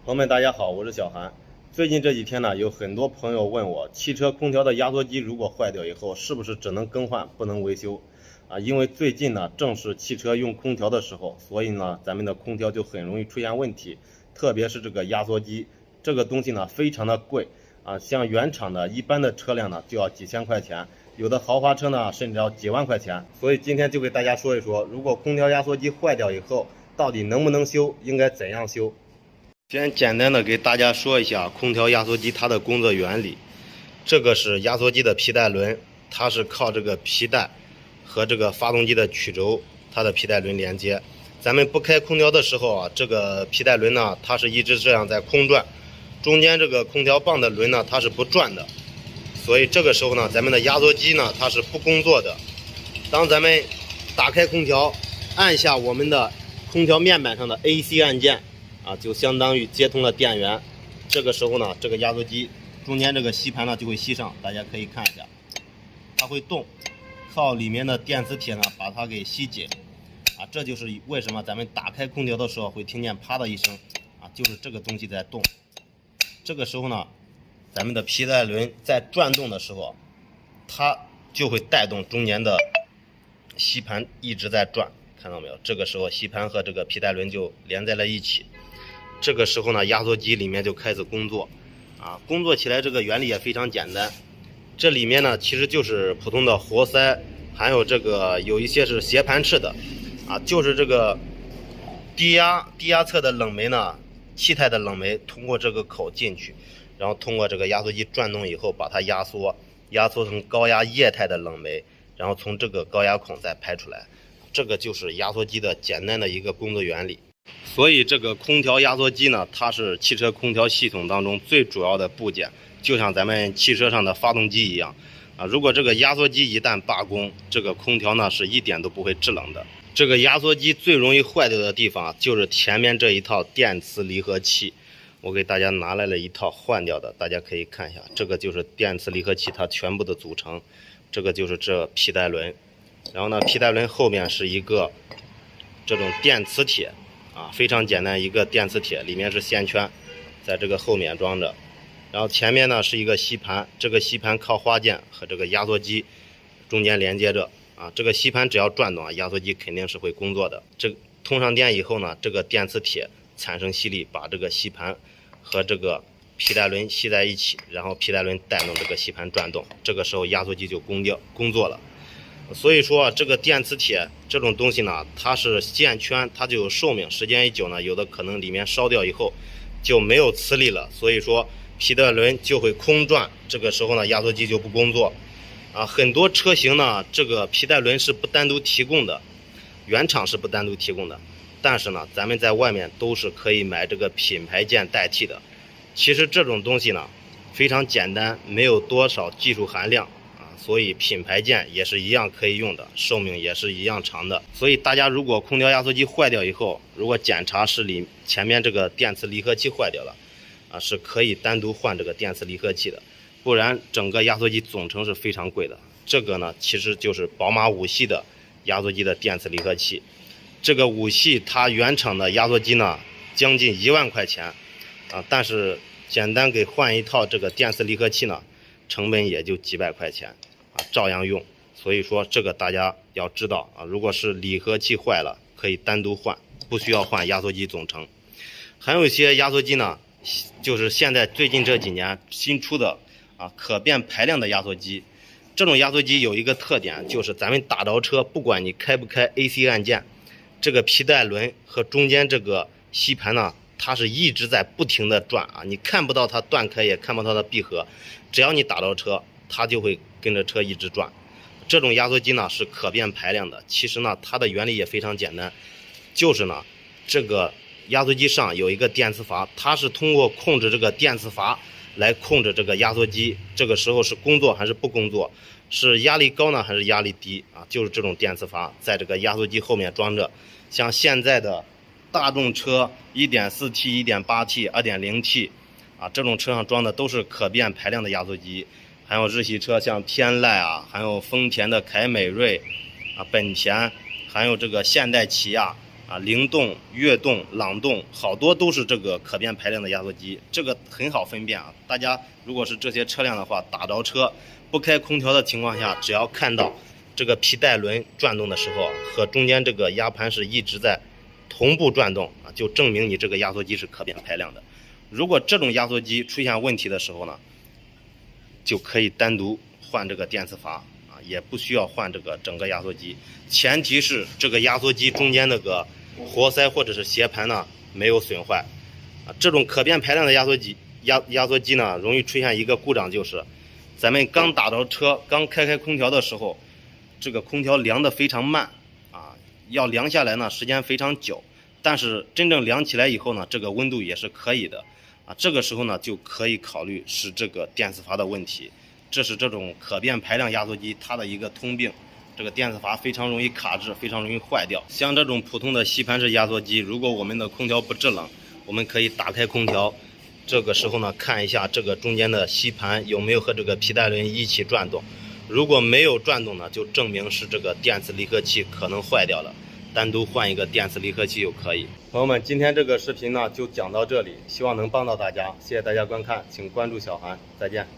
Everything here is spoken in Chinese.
朋友们，大家好，我是小韩。最近这几天呢，有很多朋友问我，汽车空调的压缩机如果坏掉以后，是不是只能更换，不能维修？因为最近呢，正是汽车用空调的时候，所以呢，咱们的空调就很容易出现问题，特别是这个压缩机，这个东西呢，非常的贵像原厂的一般的车辆呢，就要几千块钱，有的豪华车呢，甚至要几万块钱。所以今天就给大家说一说，如果空调压缩机坏掉以后，到底能不能修，应该怎样修？先简单的给大家说一下空调压缩机它的工作原理。这个是压缩机的皮带轮，它是靠这个皮带和这个发动机的曲轴，它的皮带轮连接。咱们不开空调的时候这个皮带轮呢，它是一直这样在空转，中间这个空调棒的轮呢，它是不转的。所以这个时候呢，咱们的压缩机呢，它是不工作的。当咱们打开空调，按下我们的空调面板上的 AC 按键就相当于接通了电源。这个时候呢，这个压缩机中间这个吸盘呢就会吸上，大家可以看一下，它会动，靠里面的电磁铁呢把它给吸紧这就是为什么咱们打开空调的时候会听见啪的一声就是这个东西在动。这个时候呢，咱们的皮带轮在转动的时候，它就会带动中间的吸盘一直在转，看到没有？这个时候吸盘和这个皮带轮就连在了一起。这个时候呢，压缩机里面就开始工作工作起来这个原理也非常简单。这里面呢其实就是普通的活塞，还有这个有一些是斜盘式的就是这个低压侧的冷媒呢，气态的冷媒通过这个口进去，然后通过这个压缩机转动以后把它压缩成高压液态的冷媒，然后从这个高压孔再排出来。这个就是压缩机的简单的一个工作原理。所以这个空调压缩机呢，它是汽车空调系统当中最主要的部件，就像咱们汽车上的发动机一样如果这个压缩机一旦罢工，这个空调呢是一点都不会制冷的。这个压缩机最容易坏掉的地方就是前面这一套电磁离合器。我给大家拿来了一套换掉的，大家可以看一下，这个就是电磁离合器它全部的组成。这个就是这皮带轮，然后呢，皮带轮后面是一个这种电磁铁非常简单，一个电磁铁里面是线圈，在这个后面装着。然后前面呢是一个吸盘，这个吸盘靠花键和这个压缩机中间连接着这个吸盘只要转动压缩机肯定是会工作的。这通上电以后呢，这个电磁铁产生吸力，把这个吸盘和这个皮带轮吸在一起，然后皮带轮带动这个吸盘转动，这个时候压缩机就工作了。所以说这个电磁铁这种东西呢，它是线圈，它就有寿命，时间一久呢，有的可能里面烧掉以后就没有磁力了，所以说皮带轮就会空转，这个时候呢，压缩机就不工作很多车型呢，这个皮带轮是不单独提供的，原厂是不单独提供的，但是呢，咱们在外面都是可以买这个品牌件代替的。其实这种东西呢非常简单，没有多少技术含量所以品牌件也是一样可以用的，寿命也是一样长的。所以大家如果空调压缩机坏掉以后，如果检查是前面这个电磁离合器坏掉了是可以单独换这个电磁离合器的，不然整个压缩机总成是非常贵的。这个呢其实就是宝马5系的压缩机的电磁离合器。这个5系它原厂的压缩机呢将近1万块钱但是简单给换一套这个电磁离合器呢，成本也就几百块钱照样用。所以说这个大家要知道如果是离合器坏了可以单独换，不需要换压缩机总成。还有一些压缩机呢，就是现在最近这几年新出的可变排量的压缩机。这种压缩机有一个特点，就是咱们打着车，不管你开不开 AC 按键，这个皮带轮和中间这个吸盘呢，它是一直在不停的转你看不到它断开，也看不到它闭合，只要你打着车，它就会跟着车一直转。这种压缩机呢是可变排量的，其实呢它的原理也非常简单，就是呢这个压缩机上有一个电磁阀，它是通过控制这个电磁阀来控制这个压缩机，这个时候是工作还是不工作，是压力高呢还是压力低就是这种电磁阀在这个压缩机后面装着。像现在的大众车 1.4T、1.8T、2.0T 这种车上装的都是可变排量的压缩机。还有日系车像天籁还有丰田的凯美瑞本田，还有这个现代起亚灵动、悦动、朗动，好多都是这个可变排量的压缩机，这个很好分辨啊。大家如果是这些车辆的话，打着车不开空调的情况下，只要看到这个皮带轮转动的时候和中间这个压盘是一直在同步转动啊，就证明你这个压缩机是可变排量的。如果这种压缩机出现问题的时候呢，就可以单独换这个电磁阀。也不需要换这个整个压缩机，前提是这个压缩机中间那个活塞或者是斜盘呢没有损坏。这种可变排量的压缩机呢，容易出现一个故障，就是咱们刚打着车、刚开空调的时候，这个空调凉得非常慢要凉下来呢时间非常久，但是真正凉起来以后呢，这个温度也是可以的这个时候呢就可以考虑是这个电磁阀的问题。这是这种可变排量压缩机它的一个通病，这个电磁阀非常容易卡滞，非常容易坏掉。像这种普通的吸盘式压缩机，如果我们的空调不制冷，我们可以打开空调，这个时候呢看一下这个中间的吸盘有没有和这个皮带轮一起转动，如果没有转动呢，就证明是这个电磁离合器可能坏掉了，单独换一个电磁离合器就可以。朋友们，今天这个视频呢就讲到这里，希望能帮到大家，谢谢大家观看，请关注小韩，再见。